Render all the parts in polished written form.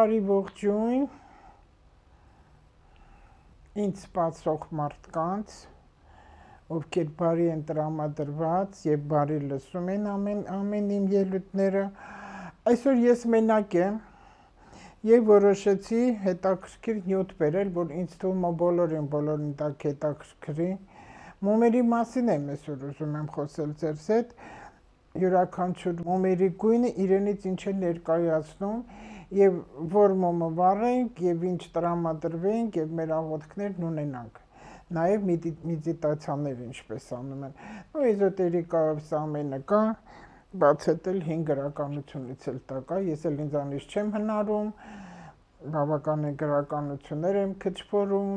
Բարի ողջույն ինձ սպասող մարդկանց, ովքեր բարի են տրամադրված եւ բարի լսում են ամեն իմ ելույթները։ Այսօր ես մենակ եմ եւ որոշեցի հետաքրքիր նյութ բերել, որ ինձ թվում է բոլորին տակ հետաքրքրի։ Մոմերի մասին եմ այսօր ուզում եմ խոսել ձեզ հետ։ Յուրաքանչյուր մոմերի գույնը իրենից ինչ է ներկայացնում եւ որ մոմը վառենք եւ ինչ տրամադրվենք եւ մեր աղոթքներն ունենանք։ Նաեւ մեդիտացիաներ ինչպես անում են։ Ու էզոտերիկայով սա ամենը կա, բացել 5 գրականությունից էլ տա կա, ես էլ ինձանից չեմ հնարում, բավականին գրականություններ եմ քչփորում,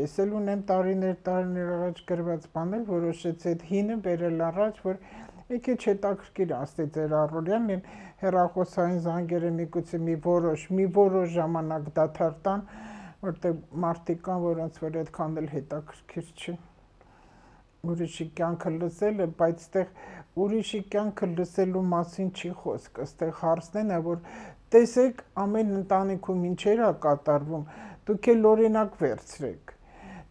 ես էլ ունեմ տարիներ առաջ գրված բաներ, որոշեցի այդ հինը բերել առաջ, որ մի քիչ հետաքրքիր ասի ձեր առօրյան հեռախոսային զանգերը միգուցե մի որոշ ժամանակ դադար տան, որտեղ մարդիկ կան, որոնց որ այդքան էլ հետաքրքիր չի ուրիշի կյանքը լսելը, բայց այդտեղ ուրիշի կյանքը լսելու մասին չի խոսք, այստեղ հարցն է, որ տեսեք ամեն ընտանիքում ինչեր է կատարվում, դուք էլ օրինակ վերցրեք։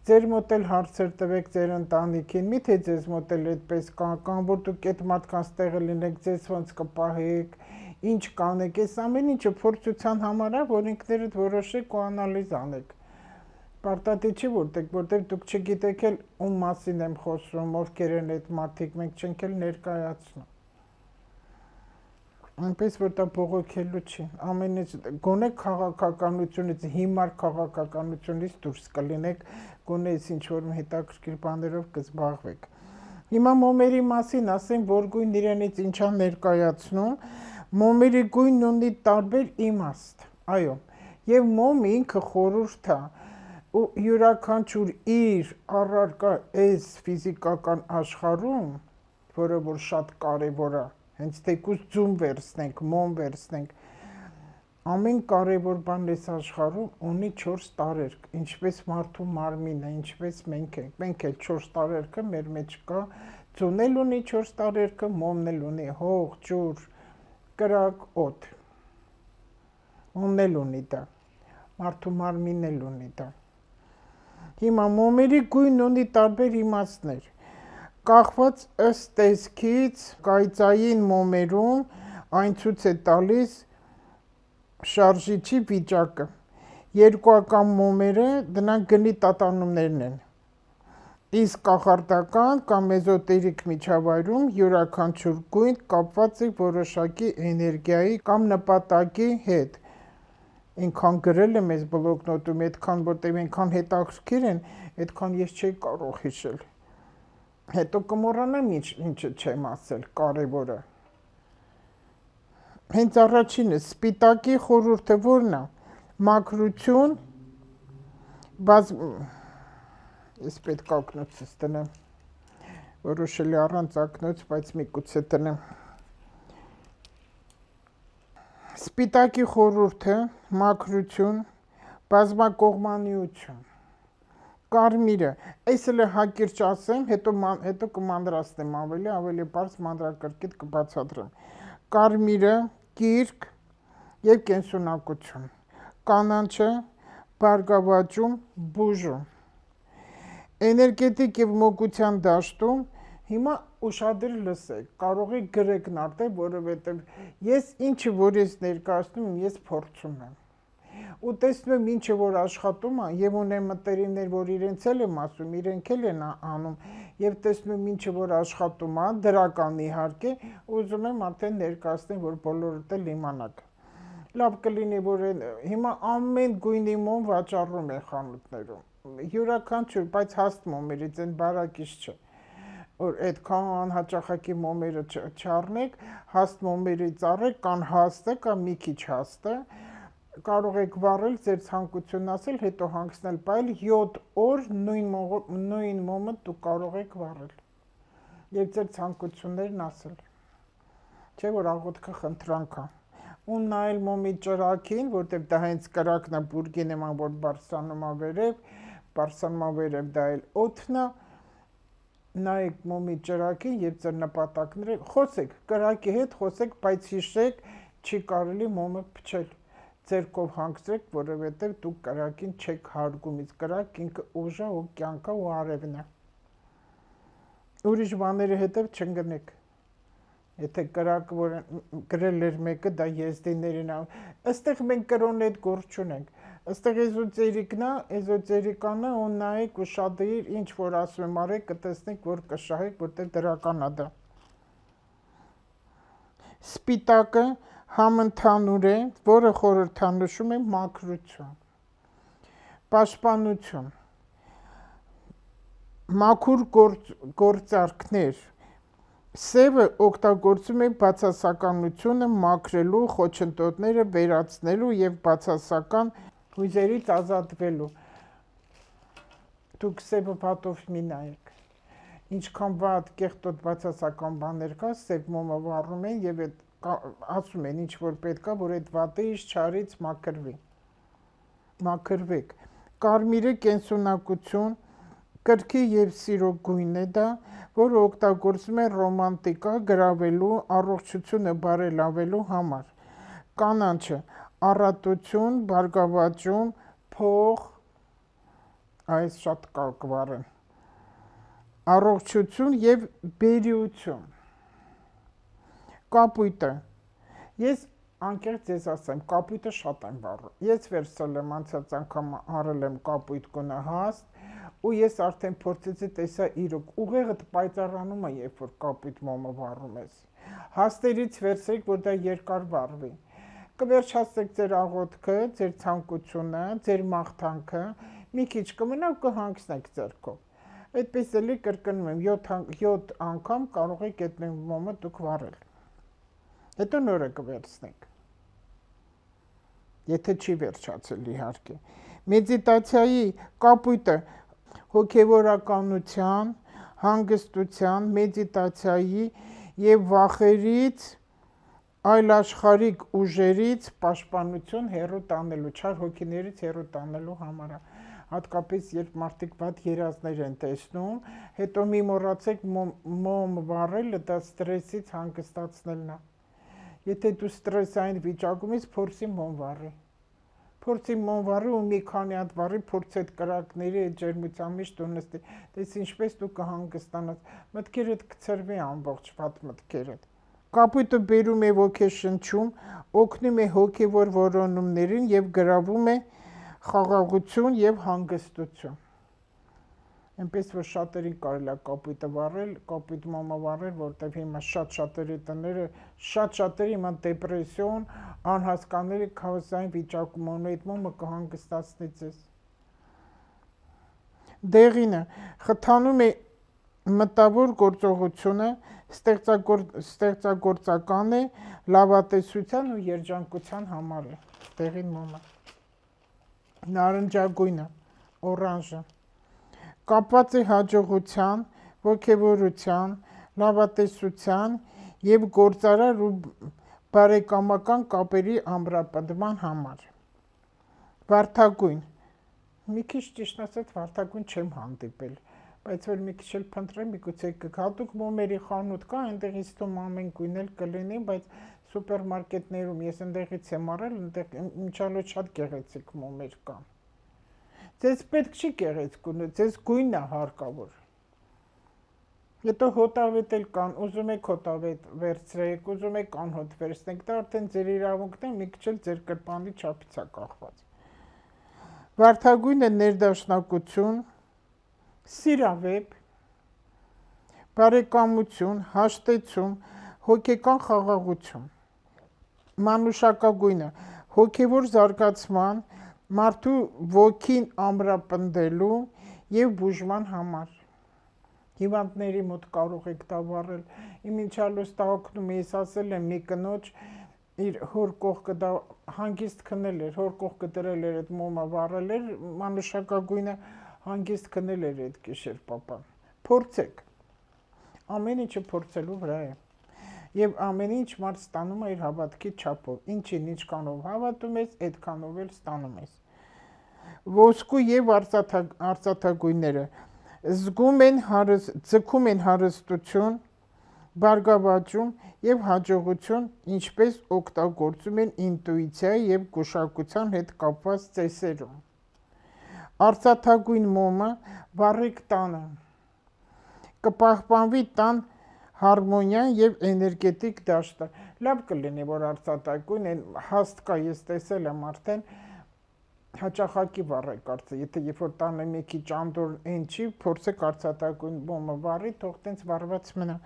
Ձեր մոտ էլ հարցեր տվեք ձեր ընտանիքին, միթե ձեզ մոտ էլ այդպես կան, որ դուք այդ մարդկանց տեղը լինեք, ձեզ ոնց կպահեք, ինչ կանեք, այս ամեն ինչը փորձության համար է, որ ինքներդ որոշեք ու անալիզ անեք։ Պարտադիր չի որտեղ դուք չգիտեք էլ ում մասին եմ խոսում, ովքեր են այդ մարդիկ, մենք չենք էլ ներկայացնում։ Այնպես որ դա բողոքելու չի, ամեն ինչ գոնե քաղաքականությունից, հիմար քաղաքականությունից դուրս կլինեք, գոնե ինչ որ հետաքրքիր բաներով կզբաղվեք։ Հիմա մոմերի մասին ասեմ, որ գույն իրենից ինչա ներկայացնում, մոմերի գույնն ունի տարբեր իմաստ, այո, եւ մոմը ինքը խորհուրդ է, ու յուրաքանչյուր իր առարկա այս ֆիզիկական աշխարհում, որը որ շատ կարեւոր է, հենց թեկուզ ձում վերցնենք, մոմ վերցնենք, ամեն կարևոր բան այս աշխարհում ունի 4 տարերկ, ինչպես մարդու մարմինը, ինչպես մենք էլ 4 տարերկը մեր մեջ կա, ձուն էլ ունի 4 տարերկը, մոմն էլ ունի հող, ջուր, կրակ, օդ։ Մոմն էլ ունի դա, մարդու մարմինն էլ ունի դա։ Հիմա մոմերի գույնն ունի տարբեր իմաստներ։ Կախված ըստ տեսքից, կայծային մոմերում այն ցույց է տալիս շարժիչի վիճակը։ Երկուական մոմերը դրանք գնի տատանումներն են։ Իսկ կախարդական կամ էզոտերիկ միջավայրում յուրաքանչյուր գույն կապված է որոշակի էներգիայի կամ նպատակի հետ։ Ինքան գրել եմ այս բլոկնոտում, այդքան որտեղ այնքան հետաքրքիր են, այդքան ես չէի կարող հիշել։ Հետո կմոռանամ ինչը չեմ ասել, կարևորը։ Հենց առաջինը սպիտակի խորհուրդը որն է։ Մաքրություն, ես պետք է ակնոցս տնեմ, որոշելի առանց ակնոց, բայց միգուցե տնեմ։ Սպիտակի խորհուրդը, մաքրություն, բազմակողմանիություն։ Կարմիրը, այս էլ հակիրճ ասեմ, հետո կմանրացնեմ ավելի պարզ մանրակրկիտ կբացատրեմ։ Կարմիրը, կիրք եւ կենսունակություն, կանաչը, բարգավաճում, բուժում։ Էներգետիկ եւ մոգության դաշտում հիմա ուշադիր լսեք, կարող եք գրեք նարդե, որովհետեւ ես ինչը որ ես ներկայացնում եմ, ես փորձում եմ։ Ու տեսնում եմ ինչը որ աշխատում է եւ ունեմ մտերիմներ, որ իրենց էլ եմ ասում, իրենք էլ են անում եւ տեսնում եմ ինչը որ աշխատում է, դրական իհարկե, ուզում եմ արդեն ներկայացնել, որ բոլորդ էլ իմանաք։ Լավ կլինի, որ հիմա ամեն գույնի մոմ վաճառում են խանութներում։ Յուրաքանչյուր, բայց հաստ մոմերից են բարակից չէ։ Որ այդքան հաճախակի մոմերը չառնեք, հաստ մոմերից առեք, կան հաստը, կան մի քիչ հաստը, կարող եք վառել ձեր ցանկությունն ասել, հետո հանգցնել բայել 7 օր նույն մոմը դուք կարող եք վառել եւ ձեր ցանկություններն ասել։ Չէ՞ որ աղոթքը խնդրանք է։ Ու նայել մոմի ճրակին, որտեղ դա հենց կրակն է, բուրգի նման, որ բարձրանում է վերև դա էլ օդն է, նայեք մոմի ճրակին եւ ձեր նպատակները, խոսեք, կրակի հետ խոսեք, բայց հիշեք, չի կարելի մոմը փչել։ ձերքով հանգցրեք, որովհետև դուք կրակին չեք հարգում, իսկ կրակ ինքը ուժ է ու կյանք է ու արևն է։ Ուրիշ բաների հետև չընկնեք։ Եթե կրակը, որ գրել էր մեկը, դա եզդիներին է, այստեղ մենք կրոնի հետ գործ չունենք։ Այստեղ էզոտերիկան է, ու նայեք ու շատեր ինչ որ ասում եմ արեք, կտեսնեք, որ կշահեք, որտեղ դրական է դա։ Սպիտակը համընդհանուր է, որը խորհրդանշում է մաքրություն, պաշտպանություն, մաքուր գործարքներ։ Սևը օգտագործում է բացասականությունը մաքրելու, խոչընդոտները վերացնելու և բացասական հույզերից ազատվելու։ Դուք սևը վատով մի նայեք։ Ինչքան վատ կեղտոտ բացասական բաներ կա, սև մոմը վառում են և ասում են ինչ որ պետք է, որ այդ վատը իշ չարից մաքրվեք։ Կարմիրը կենսունակություն, կրքի և սիրո գույն է դա, որը օգտագործվում է ռոմանտիկա գրավելու, առողջությունը բարելավելու համար։ Կանաչը առատություն, բարգավաճում, փող, այս շատ կվառեն, առողջություն և բերիություն։ Կապույտը, ես անկեղծ ես ասեմ, կապույտը շատ եմ վառում։ Ես վերցրել եմ անցած անգամ արել եմ կապույտ գունահաստ, ու ես արդեն փորձեցի տեսա իրոք ուղեղդ պայծառանում է, երբ որ կապույտ մոմը վառում ես։ Հաստերից վերցրեք, որ դա երկար վառվի։ Կվերջացրեք ձեր աղոթքը, ձեր ցանկությունը, ձեր մաղթանքը, մի քիչ կմնա ու կհանգցնեք ձեռքով։ Այդպես էլի կրկնում եմ, 7 անգամ կարող եք այդ մոմը դուք վառել։ Հետո նորը կվերցնեք։ Եթե չի վերջացել իհարկե։ Մեդիտացիայի կապույտը հոգևորականության, հանգստության, մեդիտացիայի և վախերից, այլաշխարհիկ ուժերից պաշտպանություն հեռու տանելու, չար հոգիներից հեռու տանելու համար է։ Հատկապես երբ մարդիկ վատ երազներ են տեսնում, հետո մի մոռացեք մոմ վառելը, դա ստրեսից հանգստացնելն է։ Եթե դու ստրեսային վիճակում ես, փորձի մոմ վառի։ Փորձի մոմ վառի ու մի քանի հատ վառի, փորձ այդ կրակների այդ ջերմության մեջ դու նստի, տես ինչպես դու կհանգստանաս, մտքերդ կցրվի ամբողջ վատ մտքերդ։ Կապույտը բերում է ոգեշնչում, օգնում է հոգևոր որոնումներին և գրավում է խաղաղություն և հանգստություն։ Այնպես որ շատերին կարելի է կապույտը վառել, կապույտ մոմը վառել, որտեղ հիմա շատերի տները, շատերի հիմա դեպրեսիոն, անհասկանալի քաոսային վիճակում ունեն, այդ մոմը կհանգստացնի ձեզ։ Դեղինը խթանում է մտավոր գործողությունը, ստեղծագործական է, լավատեսության ու երջանկության համար է դեղին մոմը։ Նարնջագույնը, օրանժը կապված է հաջողության, ոգևորության, լավատեսության և գործարար ու բարեկամական կապերի ամրապնդման համար։ Վարդագույն, մի քիչ ճիշտ ասած վարդագույն չեմ հանդիպել, բայց որ մի քիչ էլ փնտրեմ, միգուցե հատուկ մոմերի խանութ կա, այնտեղից թվում ամեն գույն էլ կլինի, բայց սուպերմարկետներում ես այնտեղից եմ առել, այնտեղ իմչալոց շատ գեղեցիկ մոմեր կան։ Ձեզ պետք չի գեղեցկությունը, ձեզ գույնն է հարկավոր։ Հետո հոտավետ էլ կան, ուզում եք հոտավետ վերցրեք, ուզում եք անհոտ վերցնեք, դա արդեն ձեր իրավունքն է, մի քիչ էլ ձեր կրպանի չափից է կախված։ Վարդագույնը ներդաշնակություն, սիրավեպ, բարեկամություն, հաշտեցում, հոգեկան խաղաղություն։ Մանուշակագույնը հոգևոր զարգացման, մարդու ոգին ամրապնդելու և բուժման համար։ Հիվանդների մոտ կարող եք դա վառել։ Իմ ինչալոց դա օգնում է, ես ասել եմ մի կնոջ, իր հոր կողքը դա հանգիստ քնել էր, հոր կողքը դրել էր այդ մոմը վառել էր, մանուշակագույնը հանգիստ քնել էր այդ գիշեր պապան։ Փորձեք։ Ամեն ինչը փորձելու վրա է։ Եվ ամեն ինչ մարդ ստանում է իր հավատքի չափով։ Ինչին ինչքանով հավատում ես, այդքանով էլ ստանում ես։ Ոսկու և արծաթագույնները ձգում են հարստություն, բարգավաճում եւ հաջողություն, ինչպես օգտագործում են ինտուիցիայի եւ գուշակության հետ կապված ծեսերում։ Արծաթագույն մոմը վառեք տանը, կպահպանվի տան հարմոնիան եւ էներգետիկ դաշտը։ Լավ կլինի, որ արծաթագույն են հաստ կա, ես տեսել եմ արդեն հաճախակի վառեք կարծը, եթե երբ որ տանը մի քիչ անդոր են չի, փորձեք արծաթագույն մոմը վառի, թող տենց վառված մնա։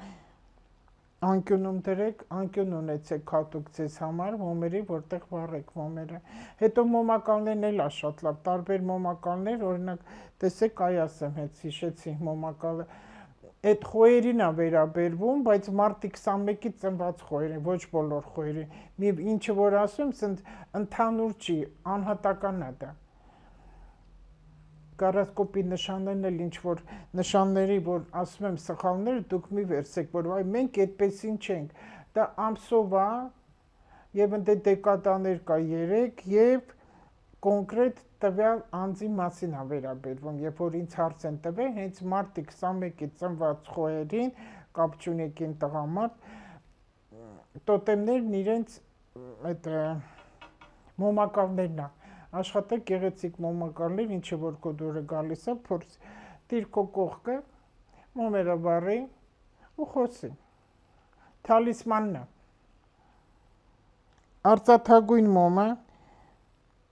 Անկյունում դրեք, անկյուն ունեցեք հատուկ ձեզ համար մոմերի, որտեղ վառեք մոմերը։ Հետո մոմակալներն էլ շատ լավ, տարբեր մոմակալներ, օրինակ, տեսեք, այ ասեմ, հետ հիշեցի մոմակալը։ Այդ խոյերին է վերաբերվում, բայց մարտի 21-ից ծնված խոյերին, ոչ բոլոր խոյերին։ Մի ինչը որ ասում, ընդհանուր չի, անհատական է դա։ Գարոսկոպի նշաններն էլ ինչ որ նշանների, որ ասում եմ սխալները, դուք մի վերցեք, որ այ մենք այդպեսին չենք։ Դա ամսով է, եւ ընդ դեկադաներ կա 3 եւ կոնկրետ տվյալ անձի մասին է վերաբերվում, երբ որ ինձ հարց են տվել, հենց մարտի 21-ից ծնված խոյերին, կապ չունեցին տղամարդ, տոտեմներն իրենց այդ մոմակալներն է, աշխատեք գեղեցիկ մոմակալներ, ինչը որ քո դուրը գալիս է, փորձ տիր քո կողքը, մոմերը վառի ու խոսի, թալիսմանն է, արծաթագույն մոմը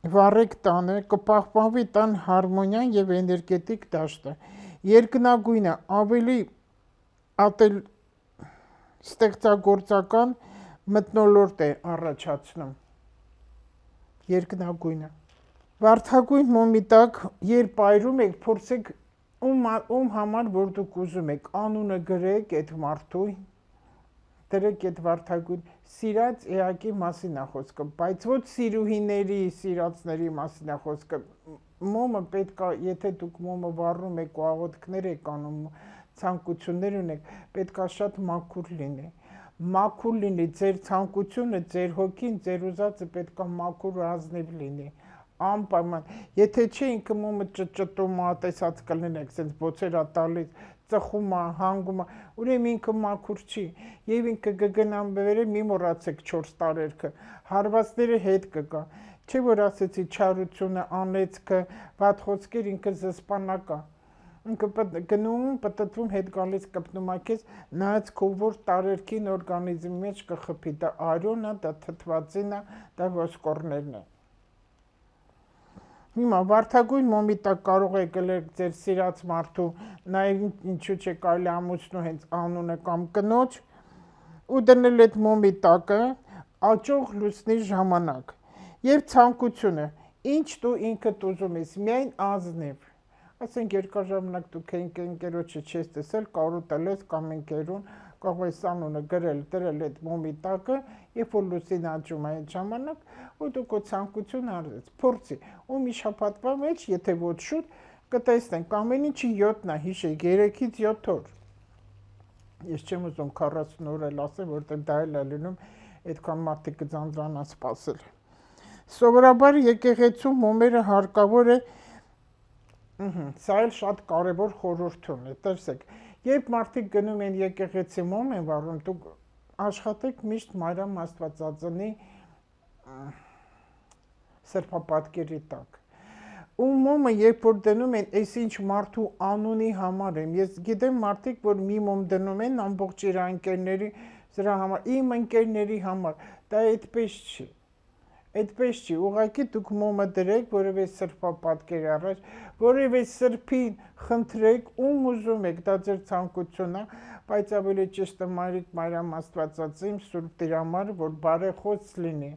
վառեք տանը, կպահպանվի տան հարմոնիան եւ էներգետիկ դաշտը։ Երկնագույնը ավելի ստեղծագործական մթնոլորտ է առաջացնում։ Երկնագույնը։ Վարդագույն մոմի տակ, երբ այրում եք, փորձեք ում համար որ դուք ուզում եք, անունը գրեք այդ մարդու, դրեք այդ վարդագույն, սիրած էակի մասին է խոսքը, բայց ոչ սիրուհիների, սիրածների մասին է խոսքը։ Մոմը պետք է, եթե դուք մոմը վառում եք ու աղոթքներ եք անում, ցանկություններ ունեք, պետք է շատ մաքուր լինի։ Մաքուր լինի ձեր ցանկությունը, ձեր հոգին, ձեր ուզածը պետք է մաքուր ու ազնիվ լինի։ Անպայման, եթե չէ ինքը մոմը ճճտում է, տեսած կլինեք, sense բոցեր է տալիս, ծխում է, հանգում է, ուրեմն ինքը մաքուր չի, եւ ինքը կգնա վերև, մի մոռացեք 4 տարերքը, հարվածները հետ կգա, չէ որ ասեցի չարությունը, անեծքը, վատ խոսքեր ինքը զսպանակ է, ինքը գնում, պտտվում, հետ գալիս կպնում է քեզ, նայած քո որ տարերքին օրգանիզմի մեջ կխփի, դա արյուն է, դա թթվածին է, դա ոսկորներն է։ Հիմա վարդագույն մոմի տակ կարող եք գլեք ձեր սիրած մարդու, նաև ինչու՞ չէ կարելի ամուսնու հենց անունը կամ կնոջ ու դնել այդ մոմի տակը աճող լուսնի ժամանակ եւ ցանկությունը, ինչ դու ինքդ ուզում ես, միայն ազնիվ։ Ասենք երկար ժամանակ դուք ընկերոջը չես տեսել, կարոտել ես կամ ընկերուն, կարող ես անունը գրել, դրել այդ մոմի տակը, երբ որ լուսին աճում է այդ ժամանակ, ու դու քո ցանկությունը արեց, փորձի, ու մի շաբաթվա մեջ, եթե ոչ շուտ, կտեսնենք, ամեն ինչի 7-ն է, հիշեք, 3-ից 7 օր։ Ես չեմ ուզում 40 օր էլ ասեմ, որտեղ դա էլ է լինում, այդքան մարդիկ կձանձրանան սպասել։ Սովորաբար եկեղեցու մոմերը հարկավոր է, սա էլ շատ կարևոր խորհուրդ է, տեսեք, երբ մարդիկ գնում են եկեղեցի մոմ են վառում, դուք աշխատեք միշտ Մարիամ Աստվածածնի սրբապատկերի տակ։ Ու մոմը երբ որ դնում են, այս ինչ մարդու անունի համար եմ, ես գիտեմ մարդիկ, որ մի մոմ դնում են ամբողջ իր ընկերների սրա համար, իմ ընկերների համար, դա այդպես չի։ Այդպես չի, ուղղակի դուք մոմը դրեք, որևէ սրբապատկերի առաջ, որևէ սրբին խնդրեք, ում ուզում եք, դա ձեր ցանկությունն է, բայց ավելի ճիշտ է Մայրիկ Մարիամ Աստվածածին, Սուրբ Տիրամարը, որ բարեխոս լինի,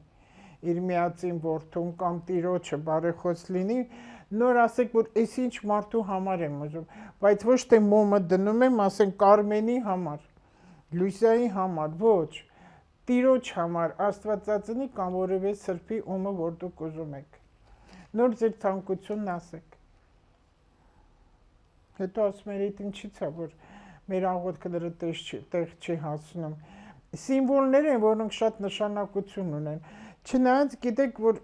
իր միածին որդուն կամ Տիրոջը բարեխոս լինի, նոր ասեք, որ այս ինչ մարդու համար եմ ուզում, բայց ոչ թե մոմը դնում եմ, ասենք Կարմենի համար, Լուսիայի համար, ոչ, Տիրոջ համար, Աստվածածնի կամ որևէ սրբի ումը, որ դուք ուզում եք։ Նոր ձեր ցանկությունն ասեք։ Հետո ասում եք, ինչի՞ց է, որ մեր աղոթքները տեղ չի հասնում։ Սիմվոլներ են, որոնք շատ նշանակություն ունեն։ Չնայած գիտեք, որ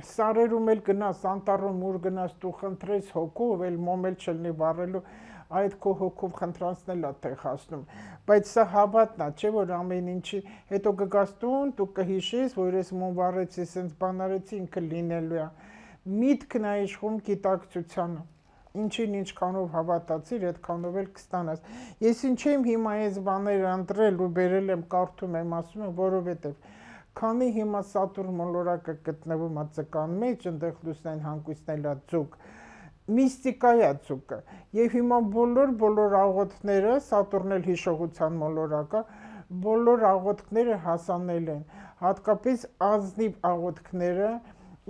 Սարերում էլ գնաս, անտառում ուր գնաս, դու խնդրես հոգով, էլ մոմ էլ չլինի վառելու, այդ քո հոգով խնդրանցնելա տեղ հասնում։ Բայց սա հավատն է, չէ՞ որ ամեն ինչի հետո կգաս տուն, դու կհիշես, որ ես մոմ վառեցի, սենց բան արեցի, ինքը լինելու է։ Միտքն է իշխում գիտակցությանը։ Ինչին ինչքանով հավատացիր, այդքանով էլ կստանաս։ Ես ինչ եմ հիմա այս բաները ընտրել ու բերել եմ, կարդում եմ, ասում եմ, որովհետև քանի հիմա Սատուրն մոլորակը գտնվում է ձկան մեջ, այնտեղ լուսնային հանգույցն է ձուկ, միստիկա է ձուկը, եւ հիմա բոլոր աղոթքները, Սատուրն էլ հիշողության մոլորակը, բոլոր աղոթքները հասանել են, հատկապես ազնիվ աղոթքները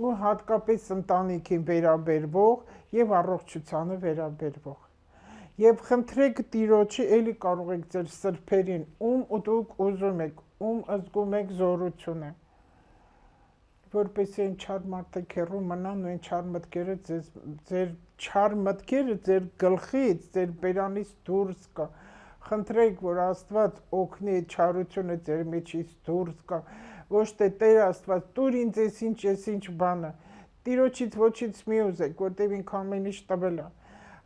ու հատկապես ընտանիքին վերաբերվող եւ առողջությանը վերաբերվող։ Եվ խնդրեք Տիրոջի, էլի կարող եք ձեր սրբերին, ում դուք ուզում եք, ում զգում եք զորությունը, որպեսզի այն չար մարդիկ հեռու մնան ու այն չար մտքերը ձեր չար մտքերը ձեր գլխից, ձեր բերանից դուրս գա։ Խնդրեք, որ Աստված օգնի այդ չարությունը ձեր մեջից դուրս գա։ Ոչ թե Տեր Աստված, տուր ինձ ես ինչ բանը։ Տիրոջից ոչինչ մի ուզեք, որտեղ ինքը ամեն ինչ տվել է։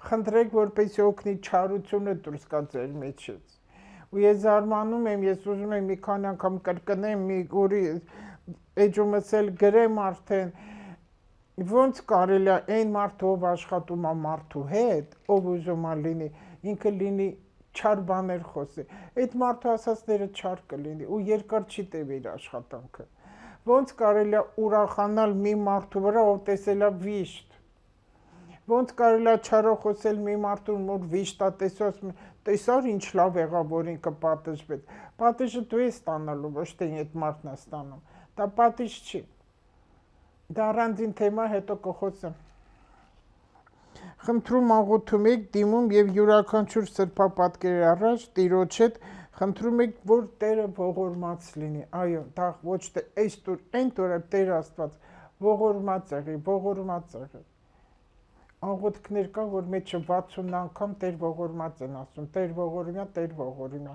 Խնդրեք, որպեսզի օգնի չարությունը դուրս գա ձեր մեջից։ Ու ես զարմանում եմ, ես ուզում եմ մի քանի անգամ կրկնեմ, մի օրի էջումս էլ գրեմ արդեն, ոնց կարելի է այն մարդը, ով աշխատում է մարդու հետ, ով ուզում է լինի, ինքը լինի չար բաներ խոսի, այդ մարդու ասածները չար կլինի ու երկար չի տևի իր աշխատանքը։ Ոնց կարելի է ուրախանալ մի մարդու վրա, ով տեսել է վիշտ։ Ոնց կարելի է չարոխոսել մի մարդուն, որ վիշտ է տեսար ինչ լավ եղավ, որ ինքը պատժվեց։ Պատիժը դու ես ստանալու, ոչ թե այդ մարդն է ստանում։ Դա պատիժ չի։ Դա առանձին թեմա, հետո կխոսեմ։ Խնդրում աղոթում եք, դիմում եւ յուրաքանչյուր սրբապատկերի առաջ Տիրոջ հետ խնդրում եք, որ Տերը ողորմած լինի։ Այո, դա ոչ թե այս տուր, այն տուր, Տեր Աստված ողորմած եղի։ Աղոթքներ կա, որ մեջը 60 անգամ Տեր ողորմած են ասում, Տեր ողորմյա,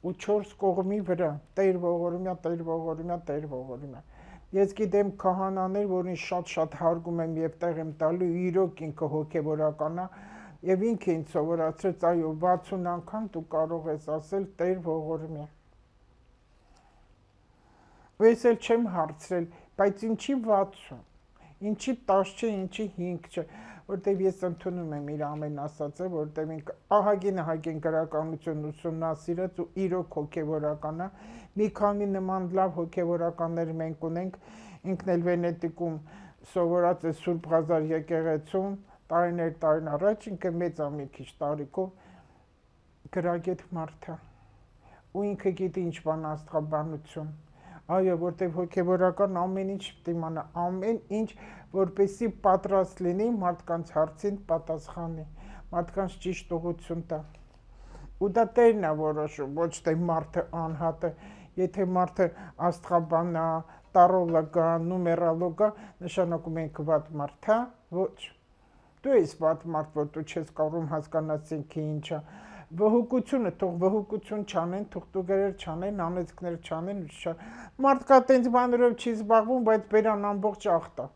ու 4 կողմի վրա Տեր ողորմյա։ Ես գիտեմ քահանաներ, որին շատ հարգում եմ եւ տեղ եմ տալու, իրոք ինքը հոգեվորական է, եւ ինքը ինձ սովորացրեց, այո, 60 անգամ դու կարող ես ասել Տեր ողորմյա։ Ես էլ չեմ հարցրել, բայց ինչի 60, ինչի 10 չէ, ինչի 5 չէ, որտեվ ես ընդունում եմ իր ամեն ասածը, որտեվ ինքը ահագին գրականություն ուսումնասիրած ու իրոք հոգեվորական է։ Մի քանի նման լավ հոգեվորականներ մենք ունենք, ինքն էլ Վենետիկում սովորած է Սուրբ Ղազար եկեղեցում, տարիներ առաջ, ինքը մեծ է մի քիչ տարիքով, գրագետ մարդ է, ու ինքը գիտի ինչ բան աստղաբանություն։ Այո, որտեվ հոգեվորական ամեն ինչ պետք է իմանա, ամեն ինչ, որպեսզի պատրաստ լինի մարդկանց հարցին պատասխանի, մարդկանց ճիշտ ուղղություն տա։ Ու դա Տերն է որոշում, ոչ թե մարդը անհատը։ Եթե մարդը աստղաբան է, տարոլոգ է, նումերոլոգ է, նշանակում ենք վատ մարդ է, ոչ։ Դու ես վատ մարդ, որ դու չես կարող հասկանալ ինքը ինչ է։ Վհուկությունը, թող վհուկություն չանեն, թող տուգերեր չանեն, անեծքներ չանեն, մարդկա տենց բաներով չի զբաղվում, բայց բերան ամբողջ աղտ է։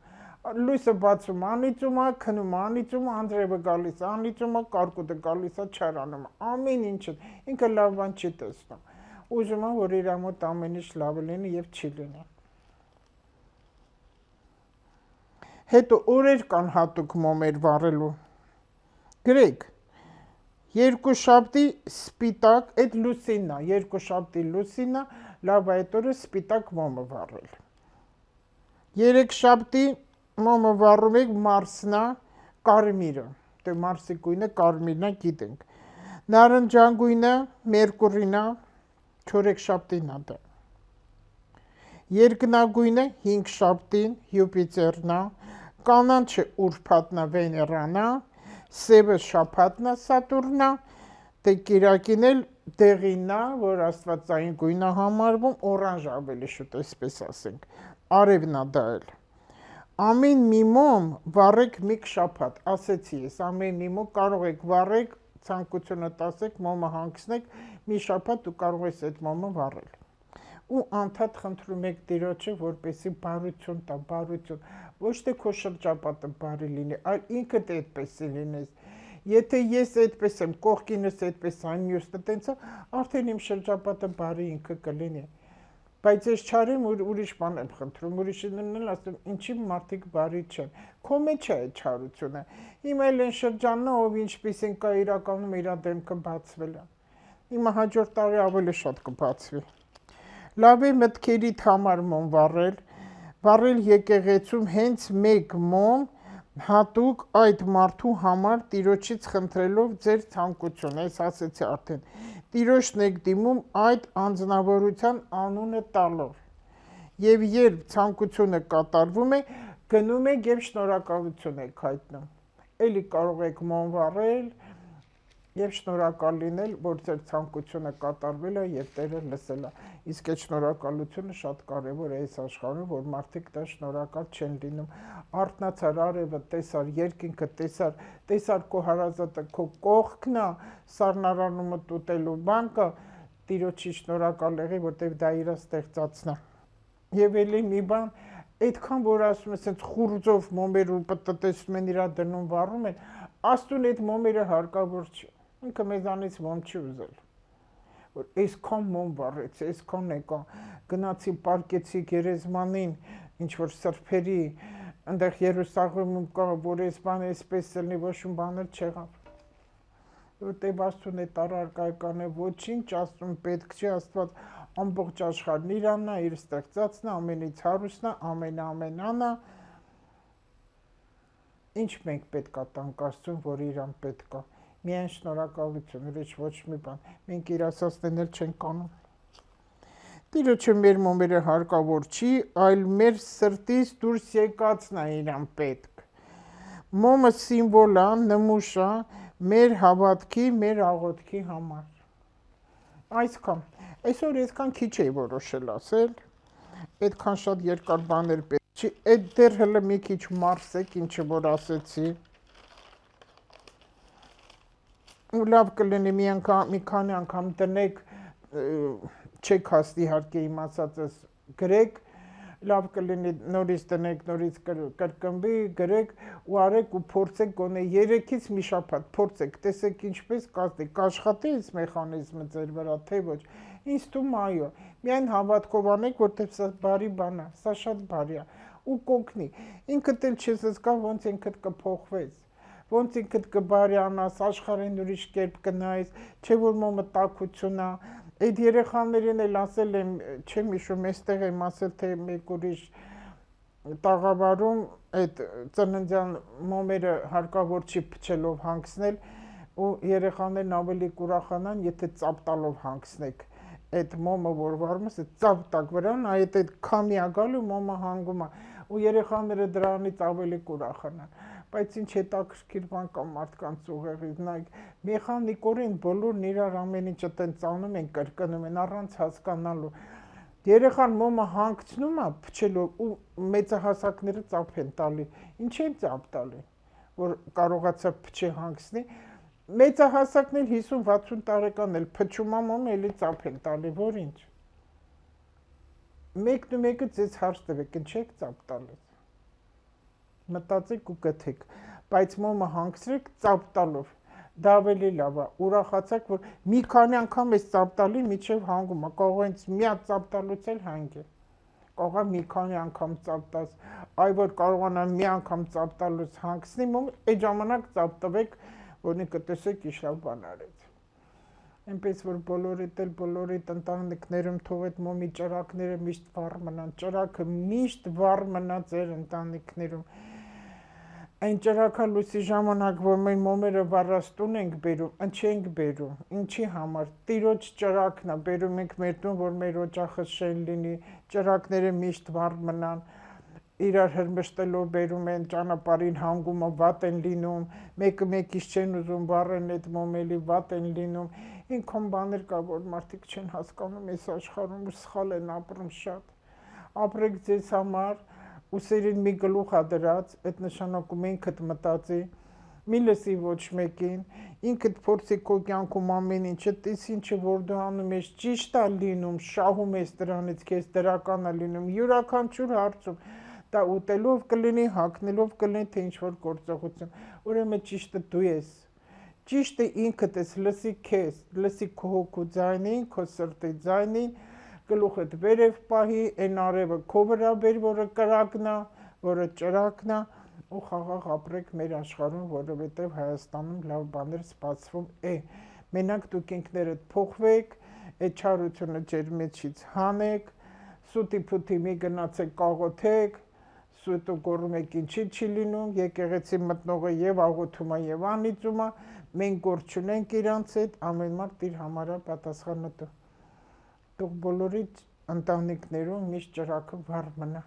Լույսը բացում, անիծում է, քնում, անիծում, անձրևը գալիս, անիծում է, կարկուտը գալիս է, չարանում, ամեն ինչը, ինքը լավ բան չի տեսնում։ Ուզում է, որ իր մոտ ամեն ինչ լավ լինի եւ չի լինի։ Հետո օրեր կան հատուկ մոմեր վառելու։ Գրեք, երկուշաբթի սպիտակ, այդ լուսինն է, երկուշաբթի լուսինն է, լավ այդ օրը սպիտակ մոմը վառել։ Երեքշաբթի մոմը վառում եք մարսնա, կարմիրը, դե մարսի գույնը կարմիրն է, գիտենք։ Նարնջագույնը մերկուրին է, չորեքշաբթին է դա։ Երկնագույնը հինգշաբթին Յուպիտերն է, կանաչը ուրբաթն է, Վեներան է, սևը շաբաթն է, Սատուրնն է, դե կիրակին էլ դեղինն է, որ աստվածային գույն է համարվում, օրանժ ավելի շուտ, այսպես ասենք, արևն է դա էլ։ Ամեն մի մոմ վառեք մի շաբաթ, ասեցի ես, ամեն մի մոմ կարող եք վառեք, ցանկությունը տասեք, մոմը հանգցնեք, մի շաբաթ դու կարող ես այդ մոմը վառել։ ու անդադ խնդրում եք Տիրոջը, որպեսզի բարություն տա, բարություն, ոչ թե քո շրջապատը բարի լինի, այլ ինքդ այդպես լինես։ Եթե ես այդպես եմ, կողքինս այդպես, այն մյուսը տենց է, արդեն իմ շրջապատը բարի ինքը կլինի։ Բայց ես չարեմ, ուրիշ բան եմ խնդրում, ուրիշին էլ ասում, ինչի մարդիկ բարի չեն։ Քո մեջ է այդ չարությունը։ Հիմա էլ այն շրջանն է, ով ինչպեսին կա իրականում իր դեմքը բացվել է։ Հիմա հաջորդ տարի ավելի շատ կբացվի։ Լավ է մտքերիդ համար մոմ վառել եկեղեցում հենց մեկ մոմ հատուկ այդ մարդու համար Տիրոջից խնդրելով ձեր ցանկությունը, ես ասեցի արդեն, Տիրոջն եք դիմում այդ անձնավորության անունը տալով։ Եվ երբ ցանկությունը կատարվում է, գնում եք եւ շնորհակալություն եք հայտնում։ Էլի կարող եք մոմ վառել եւ շնորհակալ լինել, որ ձեր ցանկությունը կատարվել է եւ Տերը լսել է։ Իսկ այդ շնորհակալությունը շատ կարեւոր է այս աշխարհում, որ մարդիկ դա շնորհակալ չեն լինում։ Արթնացար արևը, տեսար երկինքը, տեսար քո հարազատը, քո կողքն է, սառնարանումը տուտելու բան կա, Տիրոջի շնորհակալ եղի, որտեվ դա իր ստեղծածն է։ Եվ էլի մի բան, այդքան որ ասում ես, այնց խուրձով մոմեր ու պտտեցնում են իրա դնում վառում են, Աստուն այդ մոմերը հարկավոր չի։ Ինքը մեզանից մոմ չի ուզել, որ այսքան մոմ վառեցի, այսքան եկա, գնացի պարկեցի գերեզմանին, ինչ-որ սրբերի, այնտեղ Երուսաղեմում կա, որ այս բան այսպես լինի, ոչ մի բան էլ չեղավ։ Որտեվ Աստուն այդ առարկայական է, ոչինչ Աստուն պետք չի, Աստված ամբողջ աշխարհն իրանն է, իր ստեղծածն է, ամենից հարուստն է, ամենանա, ինչ մենք պետք է տանք Աստծուն, որ իրան պետք է։ Միայն շնորհակալություն, ուրիշ ոչ մի բան։ Մենք իր ասածներն էլ չենք անում։ Տիրոջը մեր մոմերը հարկավոր չի, այլ մեր սրտից դուրս եկածն է իրան պետք։ Մոմը սիմվոլ է, նմուշ է մեր հավատքի, մեր աղոթքի համար։ Այսքան։ Այսօր այսքան քիչ էի որոշել ասել, այդքան շատ երկար բաներ պետք չի, այդ դեռ հələ մի քիչ մարսեք, ինչը որ ասեցի։ Ու լավ կլինի մի քանի անգամ տնեք, չեք հասնի իհարկե իմ ասածս գրեք, լավ կլինի նորից տնեք, նորից կրկնվի, գրեք ու արեք ու փորձեք գոնե 3-ից մի շաբաթ փորձեք, տեսեք ինչպես կազմի, կաշխատի այս մեխանիզմը ձեր վրա, թե ոչ։ Ինձ թվում է այո, միայն հավատքով անեք, որտեղ սա բարի բան է, սա շատ բարի է ու կօգնի։ Ինքդ էլ չես զգա ոնց ինքդ կփոխվես, ոնց ինքդ կբարյանաս, աշխարհին ուրիշ կերպ կնայես, չէ որ մոմը տաքություն է։ Այդ երեխաներին էլ ասել եմ, չեմ հիշում, այստեղ եմ ասել, թե մեկ ուրիշ տաղավարում այդ ծննդյան մոմերը հարկավոր չի փչելով հանգցնել ու երեխաներն ավելի կուրախանան, եթե ծապ տալով հանգցնեք։ Այդ մոմը որ վառում ես, ծապ տակ վրան, այդ քամի ա գալու մոմը հանգում է ու երեխաները դրանից ավելի կուրախանան։ Բայց ինչ հետաքրքիր բան կա մարդկանց ուղեղից, նայեք, մեխանիկորեն բոլորն իրար ամեն ինչը տենց անում են, կրկնում են առանց հասկանալու։ Երեխան մոմը հանգցնում է փչելով ու մեծահասակները ծափ են տալի։ Ինչ են ծափ տալի, որ կարողացա փչի հանգցնի։ Մեծահասակներ 50-60 տարեկան էլ փչում է մոմը, էլի ծափ են տալի, որ ինչ։ Մեկն ու մեկը ձեզ հարց տվեք, ինչ եք ծափ տալիս։ Մտածեք ու գթեք, բայց մոմը հանգցրեք ծափ տալով, դա ավելի լավ է, ուրախացեք, որ մի քանի անգամ ես ծափ տալի, միջև հանգում է, կարող է ինձ մի հատ ծափ տալուց էլ հանգի, կարող է մի քանի անգամ ծափ տաս, այ որ կարողանա մի անգամ ծափ տալուց հանգցնի, մոմը այդ ժամանակ ծափ տվեք, որ ինքը տեսեք իշավ բան արեց։ Այնպես որ բոլորիդ ընտանիքներում թող այդ մոմի ճրակները միշտ վառ մնան, ճրակը միշտ վառ մնա ձեր ընտանիքներում։ Այն ճրակալույսի ժամանակ, որ մենք մոմերը վառաստուն ենք բերում, չենք բերում, ինչի համար, Տիրոջ ճրակն է, բերում ենք մեր տուն, որ մեր օջախը շեն լինի, ճրակները միշտ վառ մնան, իրար հրմշտելով բերում են, ճանապարհին հանգումը վատ են լինում, մեկը մեկից չեն ուզում վառեն այդ մոմելի, վատ են լինում, ինքան բաներ կա, որ մարդիկ չեն հասկանում այս աշխարհում ու սխալ են ապրում շատ, ապրեք ձեզ համար, ու սերին մի գլուխ ա դրած, այդ նշանակում ինքդ մտածի, մի լսի ոչ մեկին, ինքդ փորձի քո կյանքում ամեն ինչը, տես ինչը որ դու անում ես, ճիշտ է լինում, շահում ես դրանից, քեզ դրական է լինում, յուրաքանչյուր հարցում, դա ուտելով կլինի, հագնելով կլինի, թե ինչ-որ գործողություն, ուրեմն ճիշտը դու ես, ճիշտը ինքդ ես, լսի քեզ, լսի քո հոգու ձայնին, քո սրտի ձայնին, գլուխդ վերև պահի, այն արևը քո վրա բեր, որը կրակն է, որը ճրակն է, ու խաղաղ ապրեք մեր աշխարհում, որովհետև Հայաստանում լավ բաներ սպասվում է։ Մենակ դուք ինքներդ փոխվեք, այդ չարությունը ձեր մեջից հանեք, սուտի փութի մի գնացեք կաղոթեք, սուտը գոռում եք ինչի չի լինում, եկեղեցի մտնողը եւ աղոթում է եւ անիծում է, մենք գործ չունենք իրանց հետ, ամեն մարդ իր համար է պատասխանատու։ Թող բոլորի ընտանիքներում միշտ ճրակը վառ մնա։